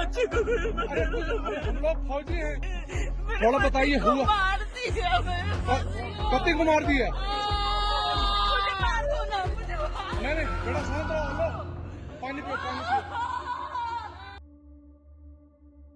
बच्चे को अरे हम लोग फौजी हैं, थोड़ा बताइए हुआ मार दिया मेरे पति को मार दिया। मुझे मार दो ना, मुझे नहीं बेटा शांत रहो, लो पानी पियो पानी पियो।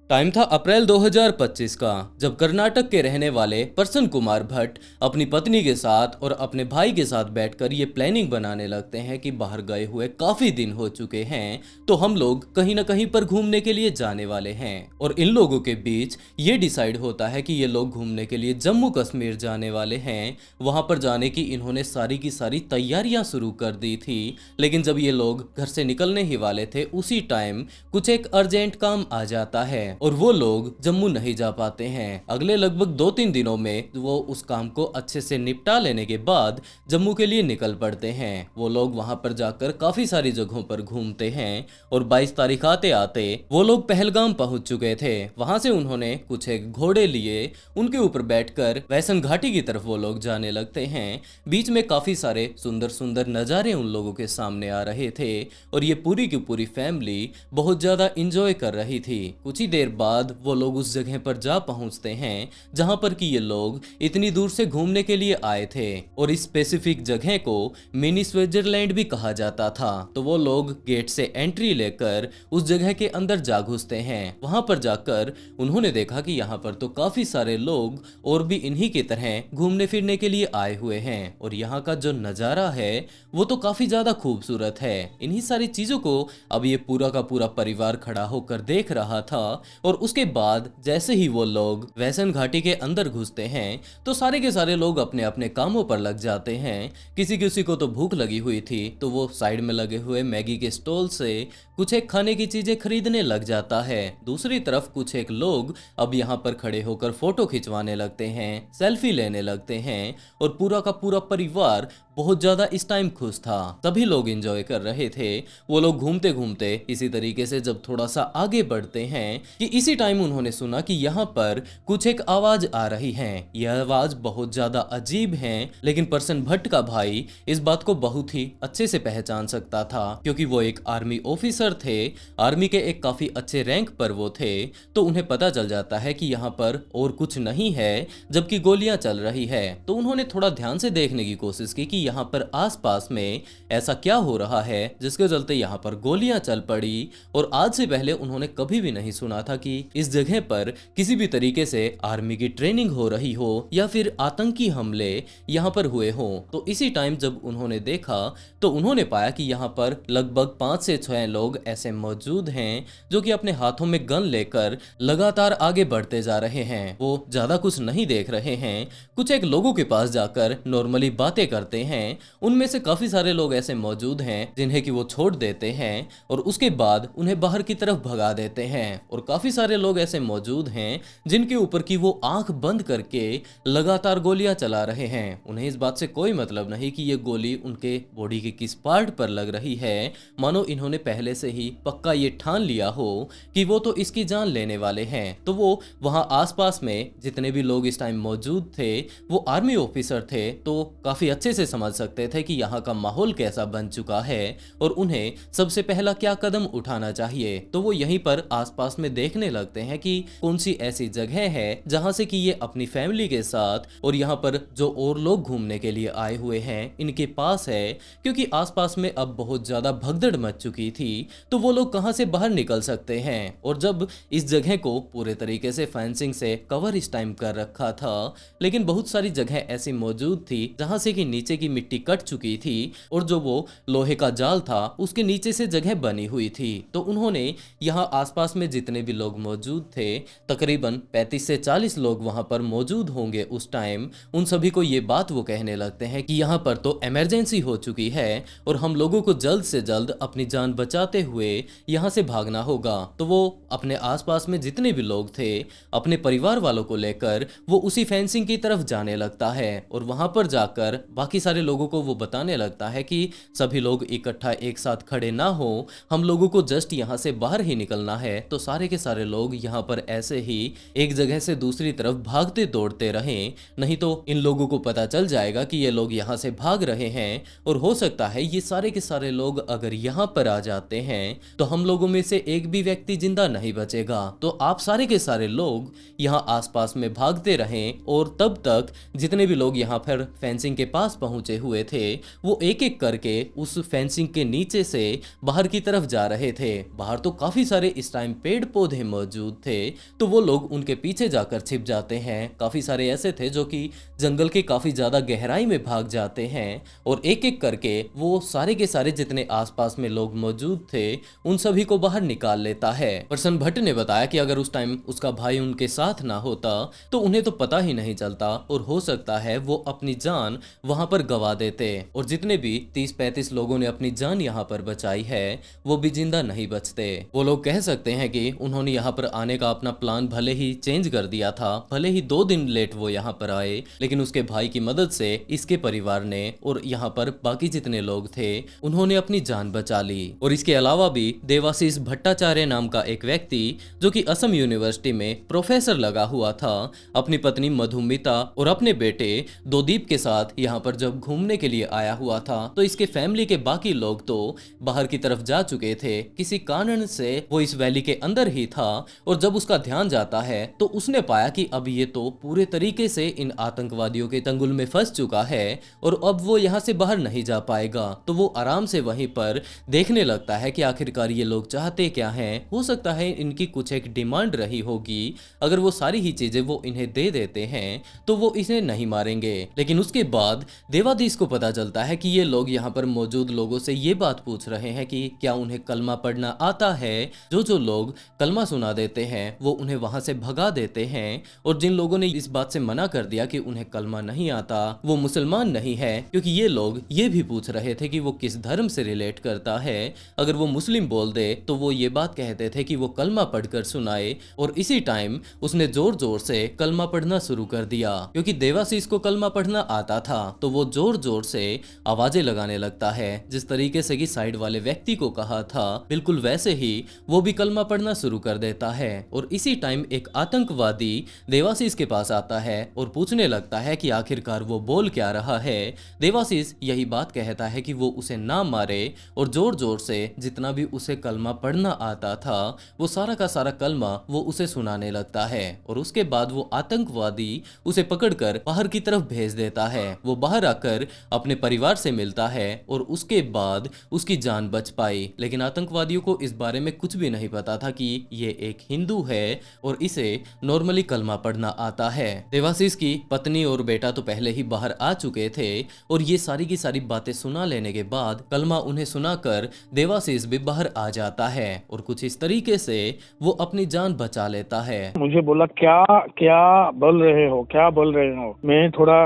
टाइम था अप्रैल 2025 का, जब कर्नाटक के रहने वाले प्रसन्न कुमार भट्ट अपनी पत्नी के साथ और अपने भाई के साथ बैठकर ये प्लानिंग बनाने लगते हैं कि बाहर गए हुए काफी दिन हो चुके हैं, तो हम लोग कहीं ना कहीं पर घूमने के लिए जाने वाले हैं। और इन लोगों के बीच ये डिसाइड होता है कि ये लोग घूमने के लिए जम्मू कश्मीर जाने वाले हैं। वहां पर जाने की इन्होंने सारी की सारी तैयारियां शुरू कर दी थी, लेकिन जब ये लोग घर से निकलने ही वाले थे उसी टाइम कुछ एक अर्जेंट काम आ जाता है और वो लोग जम्मू नहीं जा पाते हैं। अगले लगभग 2-3 दिनों में वो उस काम को अच्छे से निपटा लेने के बाद जम्मू के लिए निकल पड़ते हैं। वो लोग वहां पर जाकर काफी सारी जगहों पर घूमते हैं और 22 तारीख आते आते वो लोग पहलगाम पहुंच चुके थे। वहां से उन्होंने कुछ एक घोड़े लिए, उनके ऊपर बैठकर वैसन घाटी की तरफ वो लोग जाने लगते हैं। बीच में काफी सारे सुंदर सुंदर नजारे उन लोगों के सामने आ रहे थे और ये पूरी की पूरी फैमिली बहुत ज्यादा इंजॉय कर रही थी। कुछ ही देर बाद वो लोग उस जगह पर जा पहुंचते हैं जहां पर कि ये लोग इतनी दूर से घूमने के लिए आए थे और इस स्पेसिफिक जगह को मिनी स्विट्जरलैंड भी कहा जाता था। तो वो लोग गेट से एंट्री लेकर उस जगह के अंदर जा घुसते हैं। वहां पर जाकर उन्होंने देखा कि यहाँ पर तो काफी सारे लोग और भी इन्हीं की तरह घूमने फिरने के लिए आए हुए हैं और यहाँ का जो नजारा है वो तो काफी ज्यादा खूबसूरत है। इन्हीं सारी चीजों को अब ये पूरा का पूरा परिवार खड़ा होकर देख रहा था और उसके बाद जैसे ही वो लोग वैसन घाटी के अंदर घुसते हैं तो सारे के सारे लोग अपने अपने कामों पर लग जाते हैं। किसी किसी को तो भूख लगी हुई थी तो वो साइड में लगे हुए मैगी के स्टॉल से कुछ एक खाने की चीजें खरीदने लग जाता है। दूसरी तरफ कुछ एक लोग अब यहाँ पर खड़े होकर फोटो खिंचवाने लगते हैं, सेल्फी लेने लगते हैं और पूरा का पूरा परिवार बहुत ज्यादा इस टाइम खुश था। सभी लोग एंजॉय कर रहे थे। वो लोग घूमते घूमते इसी तरीके से जब थोड़ा सा आगे बढ़ते हैं कि इसी टाइम उन्होंने सुना कि यहाँ पर कुछ एक आवाज आ रही है। यह आवाज बहुत ज्यादा अजीब है, लेकिन प्रसन्न भट्ट का भाई इस बात को बहुत ही अच्छे से पहचान सकता था क्योंकि वो एक आर्मी ऑफिसर थे, आर्मी के एक काफी अच्छे रैंक पर वो थे। तो उन्हें पता चल जाता है कि यहाँ पर और कुछ नहीं है जबकि गोलियां चल रही है। तो उन्होंने थोड़ा ध्यान से देखने की कोशिश की कि यहाँ पर आसपास में ऐसा क्या हो रहा है जिसके चलते यहाँ पर गोलियां चल पड़ी। और आज से पहले उन्होंने कभी भी नहीं सुना था कि इस जगह पर किसी भी तरीके से आर्मी की ट्रेनिंग हो रही हो या फिर आतंकी हमले यहाँ पर हुए हो। तो इसी टाइम जब उन्होंने देखा तो उन्होंने पाया कि यहाँ पर लगभग 5 से 6 लोग ऐसे मौजूद हैं जो कि अपने हाथों में गन लेकर लगातार आगे बढ़ते जा रहे हैं। वो ज्यादा कुछ नहीं देख रहे हैं, कुछ एक लोगों के पास जाकर नॉर्मली बातें करते हैं। उनमें से काफी सारे लोग ऐसे मौजूद हैं जिन्हें कि वो छोड़ देते हैं और उसके बाद उन्हें बाहर की तरफ भगा देते हैं। और काफी सारे लोग ऐसे मौजूद हैं जिनके ऊपर की वो आंख बंद करके लगातार गोलियां चला रहे हैं। उन्हें इस बात से कोई मतलब नहीं कि ये गोली उनके बॉडी के किस पार्ट पर लग रही है, मानो इन्होंने पहले से ही पक्का ये ठान लिया हो कि वो तो इसकी जान लेने वाले हैं। तो वो वहां आसपास में जितने भी लोग इस टाइम मौजूद थे वो आर्मी ऑफिसर थे, तो काफी अच्छे से समझ सकते थे कि यहाँ का माहौल कैसा बन चुका है और उन्हें सबसे पहला क्या कदम उठाना चाहिए। तो वो यहीं पर आसपास में देखने लगते हैं कि कौन सी ऐसी जगह है जहां से कि ये अपनी फैमिली के साथ और यहाँ पर जो और लोग घूमने के लिए आए हुए हैं इनके पास है, क्योंकि आसपास में अब बहुत ज्यादा भगदड़ मच चुकी थी। तो वो लोग कहां से बाहर निकल सकते हैं। और जब इस जगह को पूरे तरीके से फेंसिंग से कवर इस टाइम कर रखा था, लेकिन बहुत सारी जगह ऐसी मौजूद थी जहां से कि नीचे की मिट्टी कट चुकी थी और जो वो लोहे का जाल था उसके नीचे से जगह बनी हुई थी। तो उन्होंने यहाँ आसपास में जितने भी लोग मौजूद थे, तकरीबन 35 से 40 लोग वहां पर मौजूद होंगे उस टाइम, उन सभी को ये बात वो कहने लगते हैं कि यहाँ पर तो इमरजेंसी हो चुकी है और हम लोगों को जल्द से जल्द अपनी जान बचाते हुए यहाँ से भागना होगा। तो वो अपने आसपास में जितने भी लोग थे अपने परिवार वालों को लेकर वो उसी फेंसिंग की तरफ जाने लगता है और वहां पर जाकर बाकी सारे लोगों को वो बताने लगता है कि सभी लोग इकट्ठा एक साथ खड़े ना हो, हम लोगों को जस्ट यहाँ से बाहर ही निकलना है। तो सारे के सारे लोग यहाँ पर ऐसे ही एक जगह से दूसरी तरफ भागते दौड़ते रहें, नहीं तो इन लोगों को पता चल जाएगा कि ये लोग यहाँ से भाग रहे हैं और हो सकता है ये सारे के सारे लोग अगर यहाँ पर आ जाते हैं तो हम लोगों में से एक भी व्यक्ति जिंदा नहीं बचेगा। तो आप सारे के सारे लोग यहाँ आसपास में भागते रहें और तब तक जितने भी लोग यहाँ पर फेंसिंग के पास पहुंचे हुए थे वो एक एक करके उस फेंसिंग के नीचे से बाहर की तरफ जा रहे थे। बाहर तो काफी सारे इस टाइम पेड़ पौधे मौजूद थे तो वो लोग उनके पीछे जाकर छिप जाते हैं। काफी सारे ऐसे थे जो कि जंगल के काफी ज्यादा गहराई में भाग जाते हैं और एक एक करके वो सारे के सारे जितने आसपास में लोग मौजूद थे उन सभी को बाहर निकाल लेता है। प्रसन्न भट्ट ने बताया कि अगर उस टाइम उसका भाई उनके साथ ना होता तो उन्हें तो पता ही नहीं चलता और हो सकता है वो अपनी जान वहां पर गवा देते और जितने भी 30-35 लोगों ने अपनी जान यहाँ पर बचाई है वो भी जिंदा नहीं बचते। वो लोग कह सकते हैं कि उन्होंने यहाँ पर आने का अपना प्लान भले ही चेंज कर दिया था, भले ही 2 दिन लेट वो यहाँ पर आए, लेकिन उसके भाई की मदद से इसके परिवार ने और यहाँ पर बाकी जितने लोग थे उन्होंने अपनी जान बचा ली। और इसके अलावा भी देवाशीष भट्टाचार्य नाम का एक व्यक्ति जो कि असम यूनिवर्सिटी में प्रोफेसर लगा हुआ था, अपनी पत्नी मधुमिता और अपने बेटे दोदीप के साथ यहाँ पर जब घूमने के लिए आया हुआ था तो इसके फैमिली के बाकी लोग तो बाहर की तरफ जा चुके थे। किसी कारण से वो इस वैली के अंदर ही था और जब उसका ध्यान जाता है तो उसने पाया कि अब ये तो पूरे तरीके से इन आतंकवादियों के चंगुल में फंस चुका है और अब वो यहाँ से बाहर नहीं जा पाएगा। तो वो आराम से वहीं पर देखने लगता है कि आखिरकार ये लोग चाहते क्या हैं। हो सकता है इनकी कुछ एक डिमांड रही होगी, अगर वो सारी ही चीजें वो इन्हें दे देते हैं तो वो इसे नहीं मारेंगे। लेकिन उसके बाद देवाधीश को पता चलता है कि ये लोग यहाँ पर मौजूद लोगों से ये बात पूछ रहे हैं कि क्या उन्हें कलमा पढ़ना आता है। जो लोग कलमा सुना देते हैं वो उन्हें वहां से भगा देते हैं और जिन लोगों ने इस बात से मना कर दिया कि उन्हें कलमा नहीं आता वो मुसलमान नहीं है, क्योंकि ये लोग ये भी पूछ रहे थे कि वो किस धर्म से रिलेट करता है। अगर वो मुस्लिम बोल दे तो वो ये बात कहते थे कि वो कलमा पढ़कर सुनाए और इसी टाइम उसने जोर जोर से कलमा पढ़ना शुरू कर दिया। क्योंकि देवाशीष को कलमा पढ़ना आता था तो वो जोर जोर से आवाजें लगाने लगता है, जिस तरीके से कि साइड वाले व्यक्ति को कहा था बिल्कुल वैसे ही वो भी कलमा पढ़ना शुरू कर देता है। और इसी टाइम एक आतंकवादी देवाशीष के पास आता है और पूछने लगता है कि आखिरकार वो बोल क्या रहा है। देवाशीष यही बात कहता है कि वो उसे ना मारे और जोर जोर से जितना भी उसे कलमा पढ़ना आता था वो सारा का सारा कलमा वो उसे सुनाने लगता है। और उसके बाद वो आतंकवादी उसे पकड़कर बाहर की तरफ भेज देता है। वो बाहर आकर अपने परिवार से मिलता है और उसके बाद उसकी जान बच पाई। लेकिन आतंकवादियों को इस बारे में कुछ भी नहीं पता था कि ये एक हिंदू है और इसे नॉर्मली कलमा पढ़ना आता है। देवाशीष की पत्नी और बेटा तो पहले ही बाहर आ चुके थे और ये सारी की सारी बातें सुना लेने के बाद कलमा उन्हें सुनाकर देवाशीष भी बाहर आ जाता है और कुछ इस तरीके से वो अपनी जान बचा लेता है। मुझे बोला क्या क्या बोल रहे हो, क्या बोल रहे हो। मैं थोड़ा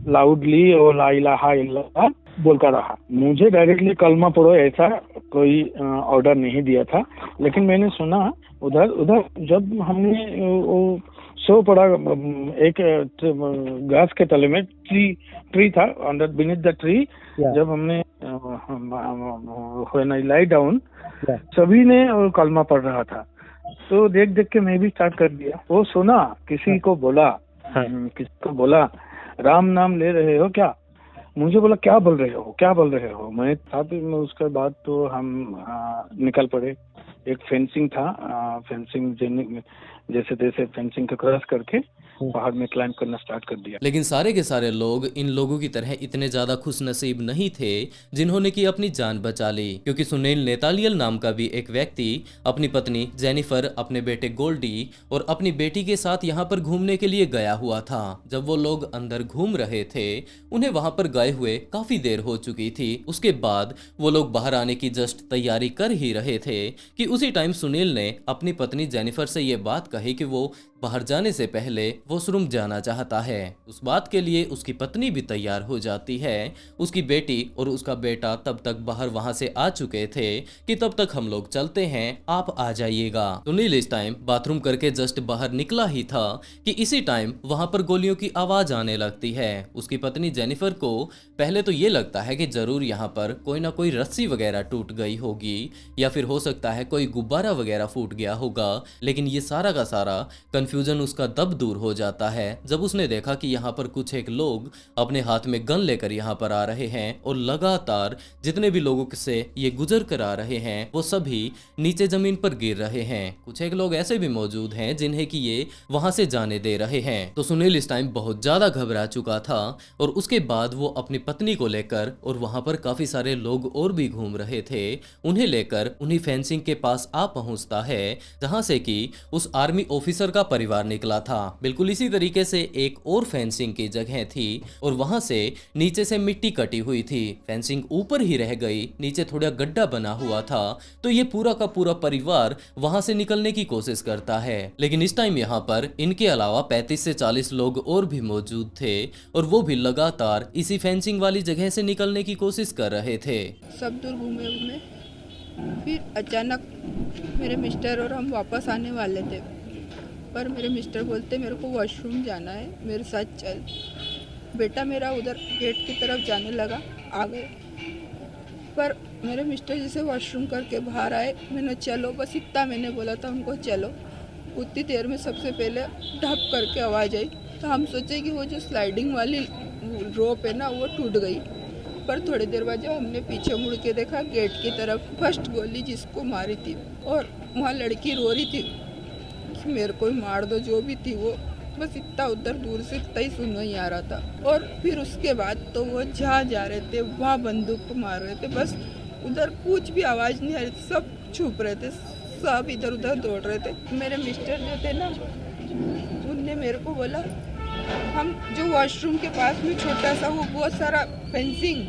लाउडली और ला इलाहा इल्लल्लाह बोलता रहा। मुझे डायरेक्टली कलमा पढ़ो ऐसा कोई ऑर्डर नहीं दिया था, लेकिन मैंने सुना उधर उधर जब हमने वो शो पड़ा एक घास के तले में ट्री था, अंडर बीनीथ द ट्री। जब हमने व्हेन आई लाई डाउन सभी ने कलमा पढ़ रहा था तो देख देख के मैं भी स्टार्ट कर दिया। वो सुना किसी को बोला राम नाम ले रहे हो क्या। मुझे बोला क्या बोल रहे हो, क्या बोल रहे हो। मैं था भी उसके बाद तो हम निकल पड़े। एक फेंसिंग था, फेंसिंग जैसे तैसे फेंसिंग को क्रॉस करके पहाड़ में क्लाइंब करना स्टार्ट कर दिया। लेकिन सारे के सारे लोग इन लोगों की तरह इतने ज्यादा खुश नसीब नहीं थे जिन्होंने की अपनी जान बचा ली, क्योंकि सुनील नेतालियल नाम का भी एक व्यक्ति अपनी पत्नी जेनिफर, अपने बेटे गोल्डी और अपनी बेटी के साथ यहाँ पर घूमने के लिए गया हुआ था। जब वो लोग अंदर घूम रहे थे उन्हें वहां पर गए हुए काफी देर हो चुकी थी। उसके बाद वो लोग बाहर आने की जस्ट तैयारी कर ही रहे थे कि उसी टाइम सुनील ने अपनी पत्नी जेनिफर से ये बात कही कि वो बाहर जाने से पहले वॉशरूम जाना चाहता है। उस बात के लिए उसकी पत्नी भी तैयार हो जाती है। उसकी बेटी और उसका बेटा तब तक बाहर वहां से आ चुके थे कि तब तक हम लोग चलते हैं, आप आ जाइएगा। सुनील इस टाइम बाथरूम करके जस्ट बाहर निकला ही था कि इसी टाइम वहां पर गोलियों की आवाज आने लगती है। उसकी पत्नी जेनिफर को पहले तो ये लगता है कि ज़रूर यहाँ पर कोई ना कोई रस्सी वगैरह टूट गई होगी या फिर हो सकता है कोई गुब्बारा वगैरह फूट गया होगा, लेकिन ये सारा का सारा कन्फ्यूज़न उसका तब दूर हो जाता है जब उसने देखा कि यहाँ पर कुछ एक लोग अपने हाथ में गन लेकर यहाँ पर आ रहे हैं और लगातार जितने भी लोगों से ये गुजर कर आ रहे हैं वो सभी नीचे जमीन पर गिर रहे हैं। कुछ एक लोग ऐसे भी मौजूद हैं जिन्हें कि ये वहां से जाने दे रहे हैं। तो सुनील इस टाइम बहुत ज्यादा घबरा चुका था और उसके बाद वो अपनी पत्नी को लेकर, और वहां पर काफी सारे लोग और भी घूम रहे थे, उन्हें लेकर उन्हीं फेंसिंग के पास आ पहुंचता है जहां से कि उस आर्मी ऑफिसर का परिवार निकला था। बिल्कुल इसी तरीके से एक और फेंसिंग की जगह थी और वहां से नीचे से मिट्टी कटी हुई थी, फेंसिंग ऊपर ही रह गई, नीचे थोड़ा गड्ढा बना हुआ था। तो ये पूरा का पूरा परिवार वहां से निकलने की कोशिश करता है, लेकिन इस टाइम यहाँ पर इनके अलावा 35 से 40 लोग और भी मौजूद थे और वो भी लगातार इसी फेंसिंग वाली जगह से निकलने की कोशिश कर रहे थे। सब दूर घूमे घूमे फिर अचानक मेरे मिस्टर और हम वापस आने वाले थे, पर मेरे मिस्टर बोलते मेरे को वॉशरूम जाना है, मेरे साथ चल। बेटा मेरा उधर गेट की तरफ जाने लगा, आ गए, पर मेरे मिस्टर जैसे वॉशरूम करके बाहर आए, मैंने चलो, बस इतना मैंने बोला था उनको चलो। उतनी देर में सबसे पहले ढप करके आवाज़ आई, तो हम सोचे कि वो जो स्लाइडिंग वाली रोप है ना वो टूट गई। पर थोड़ी देर बाद जब हमने पीछे मुड़ के देखा गेट की तरफ, फर्स्ट गोली जिसको मारी थी और वहाँ लड़की रो रही थी कि मेरे को ही मार दो, जो भी थी वो, बस इतना उधर दूर से इतना ही सुन ही आ रहा था। और फिर उसके बाद तो वो जहाँ जा रहे थे वहाँ बंदूक को मार रहे थे, बस उधर कुछ भी आवाज़ नहीं आ रही थी, सब छुप रहे थे, सब इधर उधर दौड़ रहे थे। मेरे मिस्टर जो थे ना उनने मेरे को बोला, हम जो वॉशरूम के पास में छोटा सा वो बहुत सारा फेंसिंग,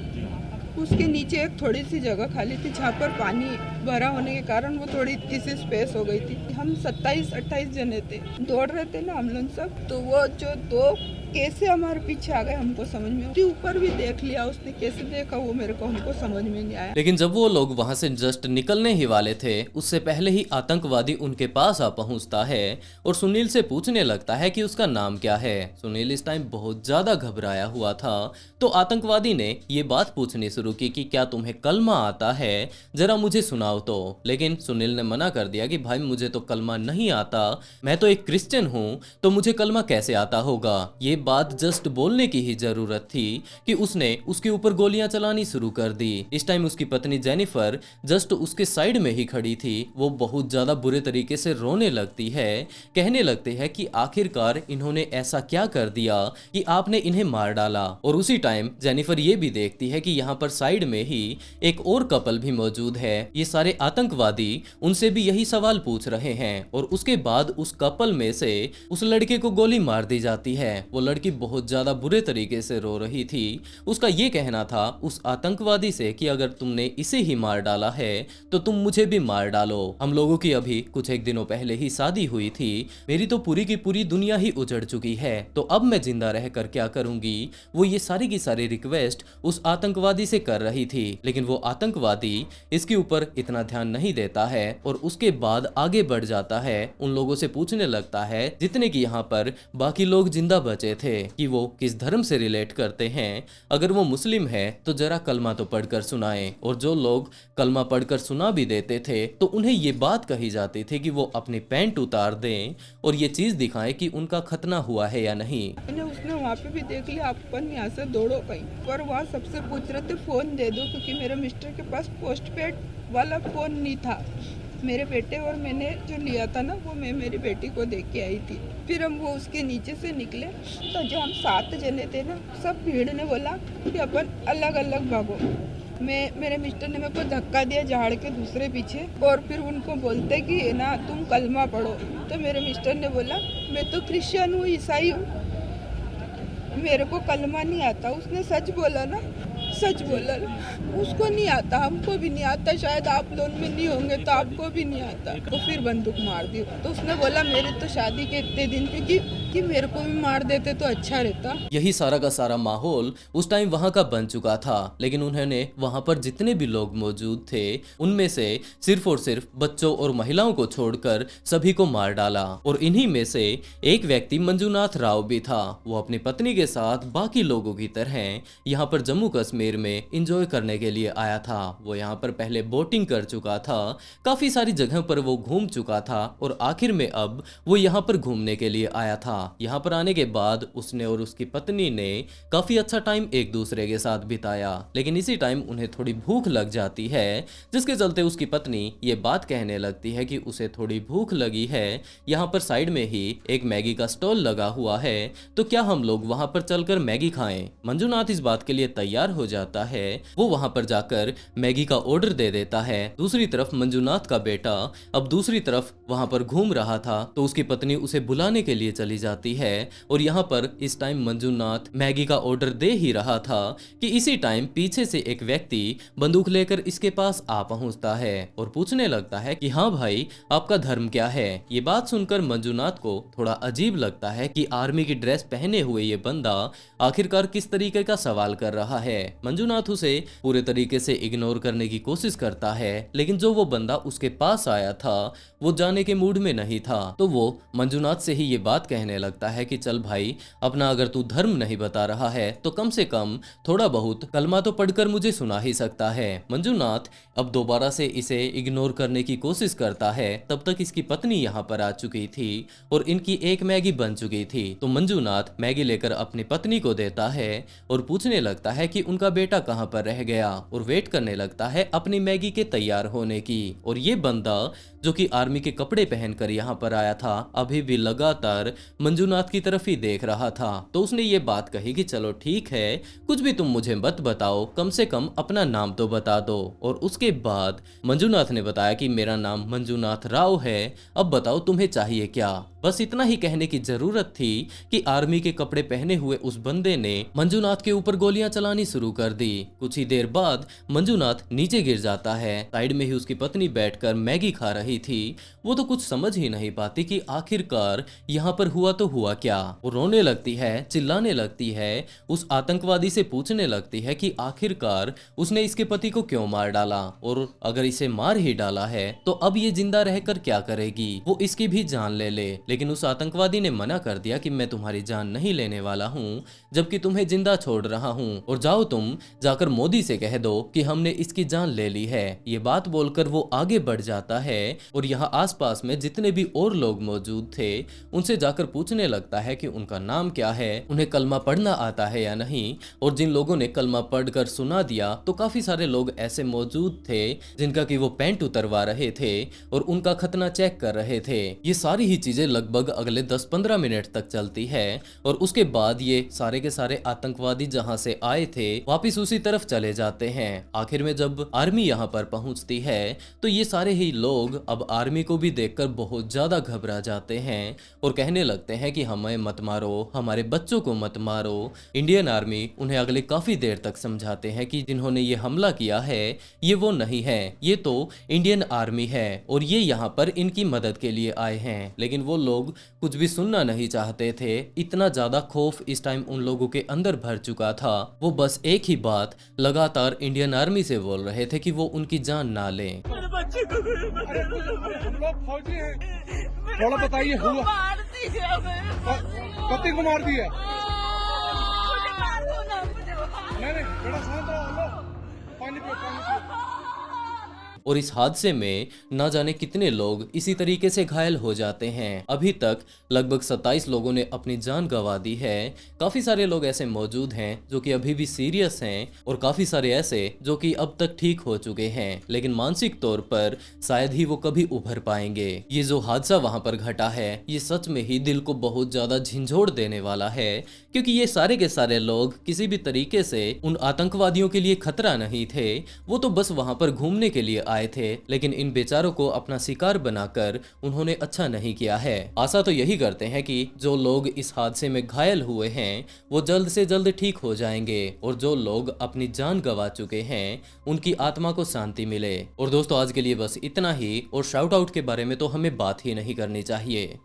उसके नीचे एक थोड़ी सी जगह खाली थी जहाँ पर पानी भरा होने के कारण वो थोड़ी इतनी सी स्पेस हो गई थी। हम 27-28 जने थे, दौड़ रहे थे ना हम लोग सब, तो वो जो दो कैसे हमारे पीछे आ गए हमको समझ में, उसके ऊपर भी देख लिया उसने, कैसे देखा वो मेरे को हमको समझ में नहीं आया। लेकिन जब वो लोग वहां से जस्ट निकलने ही वाले थे उससे पहले ही आतंकवादी उनके पास आ पहुंचता है और सुनील से पूछने लगता है कि उसका नाम क्या है। सुनील इस टाइम बहुत ज्यादा घबराया हुआ था, तो आतंकवादी ने ये बात पूछनी शुरू की कि क्या तुम्हें कलमा आता है, जरा मुझे सुनाओ तो। लेकिन सुनील ने मना कर दिया कि भाई मुझे तो कलमा नहीं आता, मैं तो एक क्रिश्चियन हूँ, तो मुझे कलमा कैसे आता होगा। ये बात जस्ट बोलने की ही जरूरत थी कि उसने उसके ऊपर गोलियां चलानी शुरू कर दी। इस टाइम उसकी पत्नी जेनिफर जस्ट उसके साइड में ही खड़ी थी। वो बहुत ज्यादा बुरे तरीके से रोने लगती है, कहने लगते हैं कि आखिरकार इन्होंने ऐसा क्या कर दिया कि आपने इन्हें मार डाला। और उसी टाइम जेनिफर ये भी देखती है कि यहाँ पर साइड में ही एक और कपल भी मौजूद है। ये सारे आतंकवादी उनसे भी यही सवाल पूछ रहे हैं और उसके बाद उस कपल में से उस लड़के को गोली मार दी जाती है। वो लड़की बहुत ज्यादा बुरे तरीके से रो रही थी। उसका ये कहना था उस आतंकवादी से कि अगर तुमने इसे ही मार डाला है तो तुम मुझे भी मार डालो। हम लोगों की अभी कुछ एक दिनों पहले ही शादी हुई थी, मेरी तो पूरी की पूरी दुनिया ही उजड़ चुकी है, तो अब मैं जिंदा रहकर क्या करूंगी। वो ये सारी की सारी रिक्वेस्ट उस आतंकवादी से कर रही थी, लेकिन वो आतंकवादी इसके ऊपर इतना ध्यान नहीं देता है और उसके बाद आगे बढ़ जाता है। उन लोगों से पूछने लगता है जितने की यहाँ पर बाकी लोग जिंदा बचे थे कि वो किस धर्म से रिलेट करते हैं, अगर वो मुस्लिम है तो जरा कलमा तो पढ़कर सुनाएं। और जो लोग कलमा पढ़कर सुना भी देते थे तो उन्हें ये बात कही जाती थी कि वो अपनी पैंट उतार दें और ये चीज दिखाएं कि उनका खतना हुआ है या नहीं। उसने वहाँ पे भी देख लिया, अपन यहाँ से दौड़ो कहीं, पर वहाँ सबसे पूछ रहे थे फोन दे दो, क्योंकि मेरे मिस्टर के पास पोस्टपेड वाला फोन नहीं था। मेरे बेटे और मैंने जो लिया था ना वो मैं मेरी बेटी को दे के आई थी। फिर हम वो उसके नीचे से निकले तो जो हम 7 जने थे ना, सब भीड़ ने बोला कि अपन अलग अलग भागो। मेरे मिस्टर ने मेरे को धक्का दिया झाड़ के दूसरे पीछे और फिर उनको बोलते कि ना तुम कलमा पढ़ो। तो मेरे मिस्टर ने बोला मैं तो क्रिश्चियन हूँ, ईसाई हूँ, मेरे को कलमा नहीं आता। उसने सच बोला ना, सच बोला, उसको नहीं आता, हमको भी नहीं आता, शायद आप लोग में नहीं होंगे तो आपको भी नहीं आता। तो फिर बंदूक मार दी। तो उसने बोला मेरे तो शादी के इतने दिन क्योंकि कि मेरे को भी मार देते तो अच्छा रहता। यही सारा का सारा माहौल उस टाइम वहां का बन चुका था, लेकिन उन्होंने वहां पर जितने भी लोग मौजूद थे उनमें से सिर्फ और सिर्फ बच्चों और महिलाओं को छोड़कर सभी को मार डाला। और इन्हीं में से एक व्यक्ति मंजूनाथ राव भी था। वो अपनी पत्नी के साथ बाकी लोगों की तरह यहाँ पर जम्मू कश्मीर में एंजॉय करने के लिए आया था। वो यहाँ पर पहले बोटिंग कर चुका था, काफी सारी जगहों पर वो घूम चुका था और आखिर में अब वो यहाँ पर घूमने के लिए आया था। यहाँ पर आने के बाद उसने और उसकी पत्नी ने काफी अच्छा टाइम एक दूसरे के साथ बिताया, लेकिन इसी टाइम उन्हें थोड़ी भूख लग जाती है, जिसके चलते उसकी पत्नी ये बात कहने लगती है कि उसे थोड़ी भूख लगी है, यहाँ पर साइड में ही एक मैगी का स्टॉल लगा हुआ है, तो क्या हम लोग वहां पर चलकर मैगी खाएं। मंजूनाथ इस बात के लिए तैयार हो जाता है। वो वहां पर जाकर मैगी का ऑर्डर दे देता है। दूसरी तरफ मंजूनाथ का बेटा अब दूसरी तरफ वहां पर घूम रहा था, तो उसकी पत्नी उसे बुलाने के लिए चली जाती है। और यहाँ पर इस टाइम मंजूनाथ मैगी का ऑर्डर दे ही रहा था कि इसी टाइम पीछे से एक व्यक्ति बंदूक लेकर इसके पास आ पहुंचता है और पूछने लगता है कि हाँ भाई, आपका धर्म क्या है। ये बात सुनकर मंजूनाथ को थोड़ा अजीब लगता है कि आर्मी की ड्रेस पहने हुए ये बंदा आखिरकार किस तरीके का सवाल कर रहा है। मंजूनाथ उसे पूरे तरीके से इग्नोर करने की कोशिश करता है, लेकिन जो वो बंदा उसके पास आया था वो जाने के मूड में नहीं था, तो वो मंजूनाथ से ही ये बात कहने लगता है कि चल भाई, अपना अगर तू धर्म नहीं बता रहा है तो कम से कम थोड़ा बहुत कलमा तो पढ़कर मुझे सुना ही सकता है। मंजूनाथ अब दोबारा से इसे इग्नोर करने की कोशिश करता है। तब तक इसकी पत्नी यहाँ पर आ चुकी थी और इनकी एक मैगी बन चुकी थी। तो मंजूनाथ मैगी लेकर अपनी पत्नी को देता है और पूछने लगता है कि उनका बेटा कहाँ पर रह गया, और वेट करने लगता है अपनी मैगी के तैयार होने की। और ये बंदा जो कि आर्मी के कपड़े पहनकर यहाँ पर आया था अभी भी लगातार मंजूनाथ की तरफ ही देख रहा था। तो उसने ये बात कही कि चलो ठीक है, कुछ भी तुम मुझे मत बताओ, कम से कम अपना नाम तो बता दो। और उसके बाद मंजूनाथ ने बताया कि मेरा नाम मंजूनाथ राव है, अब बताओ तुम्हें चाहिए क्या। बस इतना ही कहने की जरूरत थी कि आर्मी के कपड़े पहने हुए उस बंदे ने मंजूनाथ के ऊपर गोलियां चलानी शुरू कर दी। कुछ ही देर बाद मंजूनाथ नीचे गिर जाता है। साइड में ही उसकी पत्नी बैठकर मैगी खा रही थी। वो तो कुछ समझ ही नहीं पाती कि आखिरकार यहाँ पर हुआ तो हुआ क्या। वो रोने लगती है, चिल्लाने लगती है, उस आतंकवादी से पूछने लगती है कि आखिरकार उसने इसके पति को क्यों मार डाला, और अगर इसे मार ही डाला है तो अब ये जिंदा रहकर क्या करेगी, वो इसकी भी जान ले ले। लेकिन उस आतंकवादी ने मना कर दिया कि मैं तुम्हारी जान नहीं लेने वाला हूँ, जबकि तुम्हें जिंदा छोड़ रहा हूँ, और जाओ तुम जाकर मोदी से कह दो कि हमने इसकी जान ले ली है। ये बात बोलकर वो आगे बढ़ जाता है और यहाँ आसपास में जितने भी और लोग मौजूद थे उनसे जाकर पूछने लगता है कि उनका नाम क्या है, उन्हें कलमा पढ़ना आता है या नहीं। और जिन लोगों ने कलमा पढ़कर सुना दिया तो काफी सारे लोग ऐसे मौजूद थे जिनका कि वो पैंट उतरवा रहे थे और उनका खतना चेक कर रहे थे। ये सारी ही चीजें लगभग अगले 10-15 मिनट तक चलती है और उसके बाद ये सारे के सारे आतंकवादी जहां से आए थे वापिस उसी तरफ चले जाते हैं। आखिर में जब आर्मी यहाँ पर पहुंचती है तो ये सारे ही लोग अब आर्मी को भी देखकर बहुत ज्यादा घबरा जाते हैं और कहने लगते हैं कि हमें मत मारो, हमारे बच्चों को मत मारो। इंडियन आर्मी उन्हें अगले काफी देर तक समझाते हैं कि जिन्होंने ये हमला किया है ये वो नहीं है, ये तो इंडियन आर्मी है और ये यहाँ पर इनकी मदद के लिए आए हैं। लेकिन वो लोग कुछ भी सुनना नहीं चाहते थे। इतना ज्यादा खौफ इस टाइम उन लोगों के अंदर भर चुका था। वो बस एक ही बात लगातार इंडियन आर्मी से बोल रहे थे कि वो उनकी जान ना लें। मेरे बच्चे को लोग फौजी हैं, थोड़ा बताइए हुआ मार दिया, पति को मार दिया। मुझे मार दो ना, मुझे नहीं बेटा शांत रहो, लो पानी पियो, पानी पियो। और इस हादसे में न जाने कितने लोग इसी तरीके से घायल हो जाते हैं। अभी तक लगभग 27 लोगों ने अपनी जान गंवा दी है। काफी सारे लोग ऐसे मौजूद हैं जो कि अभी भी सीरियस हैं और काफी सारे ऐसे जो कि अब तक ठीक हो चुके हैं, लेकिन मानसिक तौर पर शायद ही वो कभी उभर पाएंगे। ये जो हादसा वहां पर घटा है ये सच में ही दिल को बहुत ज्यादा झिंझोड़ देने वाला है, क्योंकि ये सारे के सारे लोग किसी भी तरीके से उन आतंकवादियों के लिए खतरा नहीं थे। वो तो बस वहां पर घूमने के लिए आए थे, लेकिन इन बेचारों को अपना शिकार बनाकर उन्होंने अच्छा नहीं किया है। आशा तो यही करते हैं कि जो लोग इस हादसे में घायल हुए हैं वो जल्द से जल्द ठीक हो जाएंगे और जो लोग अपनी जान गंवा चुके हैं उनकी आत्मा को शांति मिले। और दोस्तों आज के लिए बस इतना ही, और शाउट आउट के बारे में तो हमें बात ही नहीं करनी चाहिए।